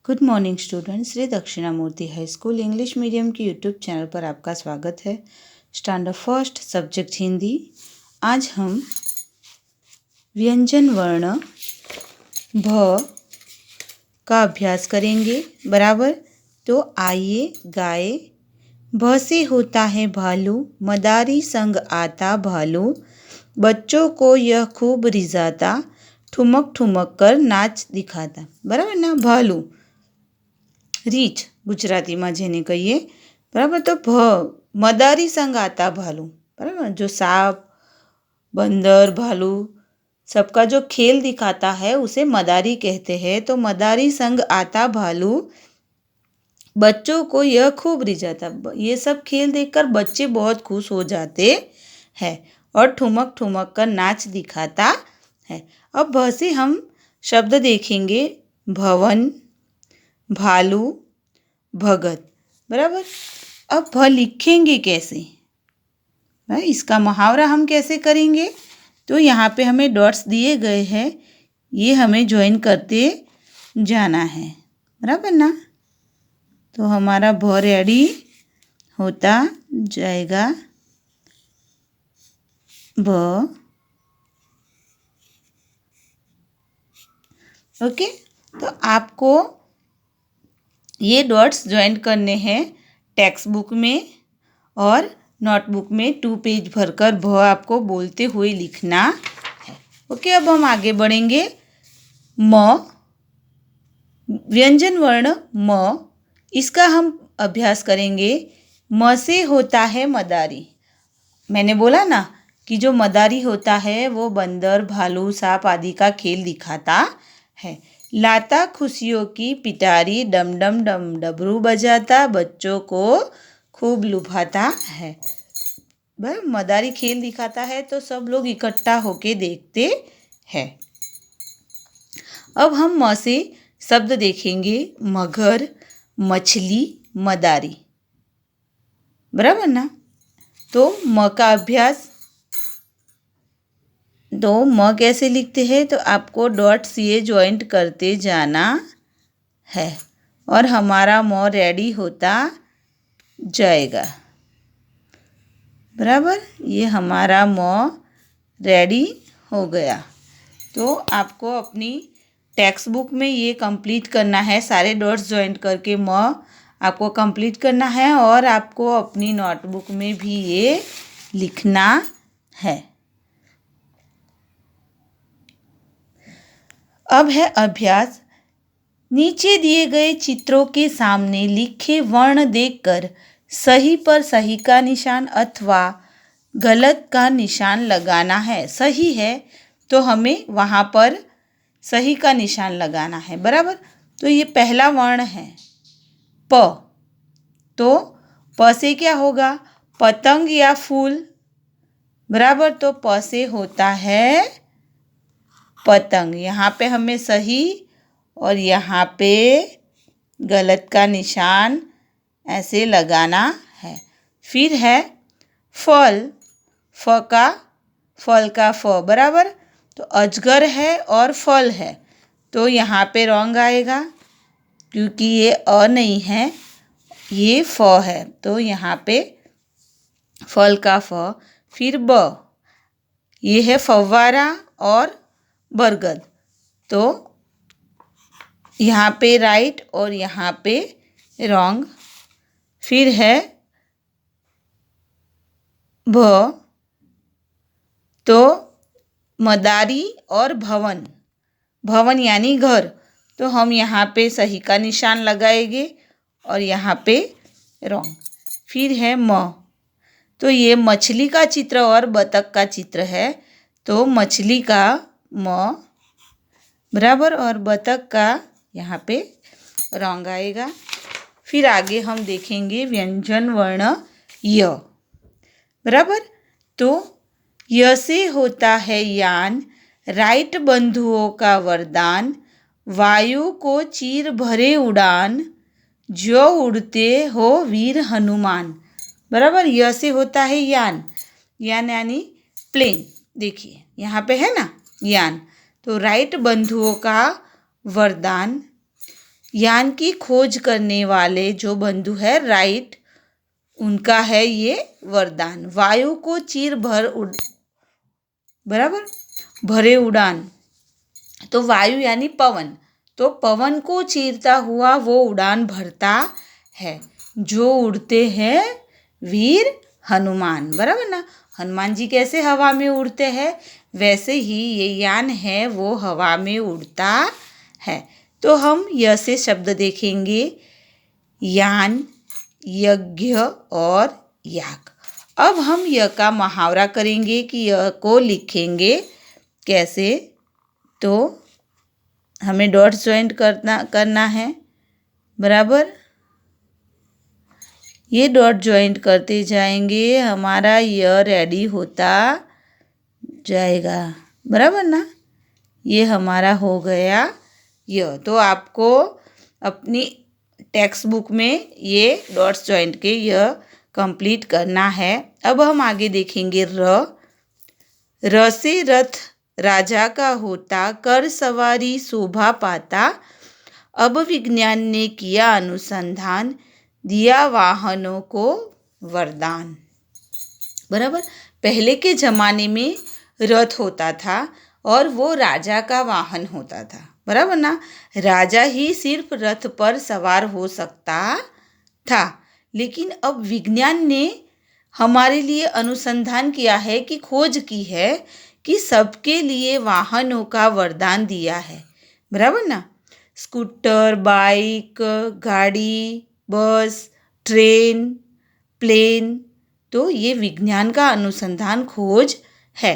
Good morning student. Shri Dakshinamurthy high school English medium के YouTube channel पर आपका स्वागत है। Standard first subject Hindi. आज हम व्यंजन वर्ण भ का अभ्यास करेंगे। बराबर। तो आइए गाए। भ से होता है भालू, मदारी संग आता भालू, बच्चों को यह खूब रिझाता, ठुमक ठुमक कर नाच दिखाता। बराबर ना। भालू રીંછ ગુજરાતીમાં જેને કહીએ। બરાબર। તો ભ મદારી સંગ आता भालू। बराबर। जो सांप, बंदर, भालू सबका जो खेल दिखाता है उसे मदारी कहते हैं। तो मदारी संग आता भालू, बच्चों को यह खूब रिझाता। ये सब खेल देखकर बच्चे बहुत खुश हो जाते हैं और ठुमक ठुमक कर नाच दिखाता है। अब भ से हम शब्द देखेंगे। भवन, भालू, भगत। बराबर। अब भ लिखेंगे कैसे? इसका मुहावरा हम कैसे करेंगे? तो यहाँ पे हमें डॉट्स दिए गए हैं, ये हमें ज्वाइन करते जाना है। बराबर ना। तो हमारा भ रेडी होता जाएगा। भ। ओके। तो आपको ये डॉट्स ज्वाइन करने हैं टेक्स्ट बुक में और नोटबुक में 2 पेज भरकर भ आपको बोलते हुए लिखना है। ओके। अब हम आगे बढ़ेंगे। म, व्यंजन वर्ण म, इसका हम अभ्यास करेंगे। म से होता है मदारी। मैंने बोला ना कि जो मदारी होता है वो बंदर, भालू, सांप आदि का खेल दिखाता है। लाता खुशियों की पिटारी, डम डम डम डबरू बजाता, बच्चों को खूब लुभाता है। भाई मदारी खेल दिखाता है तो सब लोग इकट्ठा होके देखते हैं। अब हम म से शब्द देखेंगे। मगर, मछली, मदारी। बराबर ना। तो म का अभ्यास। तो म कैसे लिखते हैं? तो आपको डॉट्स ये ज्वाइंट करते जाना है और हमारा म रेडी होता जाएगा। बराबर। ये हमारा म रेडी हो गया। तो आपको अपनी टेक्स्ट बुक में ये कंप्लीट करना है। सारे डॉट्स ज्वाइंट करके म आपको कंप्लीट करना है और आपको अपनी नोटबुक में भी ये लिखना है। अब है अभ्यास। नीचे दिए गए चित्रों के सामने लिखे वर्ण देखकर सही पर सही का निशान अथवा गलत का निशान लगाना है। सही है तो हमें वहाँ पर सही का निशान लगाना है। बराबर। तो ये पहला वर्ण है प। तो प से क्या होगा? पतंग या फूल। बराबर। तो प से होता है पतंग। यहाँ पे हमें सही और यहाँ पे गलत का निशान ऐसे लगाना है। फिर है फल। फल का फ। बराबर। तो अजगर है और फल है तो यहाँ पे रॉन्ग आएगा क्योंकि ये अ नहीं है, ये फ है। तो यहाँ पे फल का फ। फिर ब, ये है फव्वारा और बरगद। तो यहाँ पे राइट और यहाँ पे रॉन्ग। फिर है भ, तो मदारी और भवन। भवन यानी घर। तो हम यहाँ पे सही का निशान लगाएंगे और यहाँ पे रॉन्ग। फिर है म, तो ये मछली का चित्र और बतख का चित्र है तो मछली का म। बराबर। और बतख का यहाँ पे रॉन्ग आएगा। फिर आगे हम देखेंगे व्यंजन वर्ण य। बराबर। तो य से होता है यान, राइट बंधुओं का वरदान, वायु को चीर भरे उड़ान, जो उड़ते हो वीर हनुमान। बराबर। य से होता है यान। यान यानी प्लेन। देखिए यहाँ पे है ना यान। तो राइट बंधुओं का वरदान, यान की खोज करने वाले जो बंधु है राइट, उनका है ये वरदान। वायु को चीर बराबर भरे उड़ान, तो वायु यानी पवन, तो पवन को चीरता हुआ वो उड़ान भरता है। जो उड़ते हैं वीर हनुमान, बराबर ना। हनुमान जी कैसे हवा में उड़ते हैं, वैसे ही ये यान है वो हवा में उड़ता है। तो हम य से शब्द देखेंगे, यान, यज्ञ और याग। अब हम य का मुहावरा करेंगे कि य को लिखेंगे कैसे। तो हमें डॉट्स ज्वाइंट करना है, बराबर। ये डॉट ज्वाइंट करते जाएंगे, हमारा य रेडी होता जाएगा, बराबर ना। ये हमारा हो गया य। तो आपको अपनी टेक्स्ट बुक में ये डॉट्स ज्वाइंट के य कंप्लीट करना है। अब हम आगे देखेंगे र से रथ राजा का होता, कर सवारी शोभा पाता। अब विज्ञान ने किया अनुसंधान, दिया वाहनों को वरदान, बराबर। पहले के ज़माने में रथ होता था और वो राजा का वाहन होता था, बराबर ना। राजा ही सिर्फ रथ पर सवार हो सकता था, लेकिन अब विज्ञान ने हमारे लिए अनुसंधान किया है कि खोज की है कि सबके लिए वाहनों का वरदान दिया है, बराबर ना। स्कूटर, बाइक, गाड़ी, बस, ट्रेन, प्लेन, तो ये विज्ञान का अनुसंधान खोज है।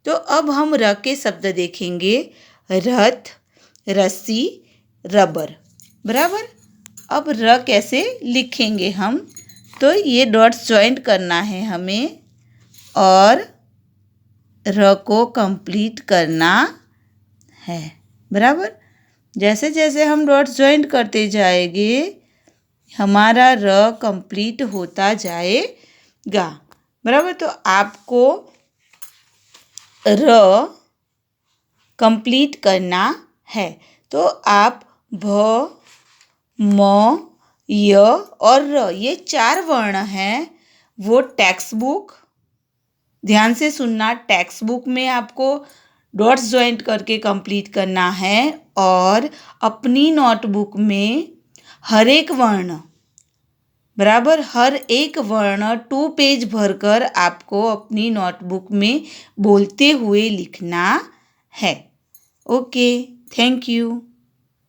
तो अब हम र के शब्द देखेंगे, रथ, रस्सी, रबर, बराबर। अब र कैसे लिखेंगे हम, तो ये डॉट्स ज्वाइंट करना है हमें और र को कंप्लीट करना है, बराबर। जैसे जैसे हम डॉट्स ज्वाइंट करते जाएंगे हमारा र कंप्लीट होता जाएगा, बराबर। तो आपको र कंप्लीट करना है। तो आप भ, म, य और र, ये 4 वर्ण हैं, वो टेक्स्ट बुक, ध्यान से सुनना, टेक्स्ट बुक में आपको डॉट्स ज्वाइंट करके कंप्लीट करना है और अपनी नोटबुक में हर एक वर्ण, बराबर, हर एक वर्ण 2 पेज भरकर आपको अपनी नोटबुक में बोलते हुए लिखना है। Okay, thank you.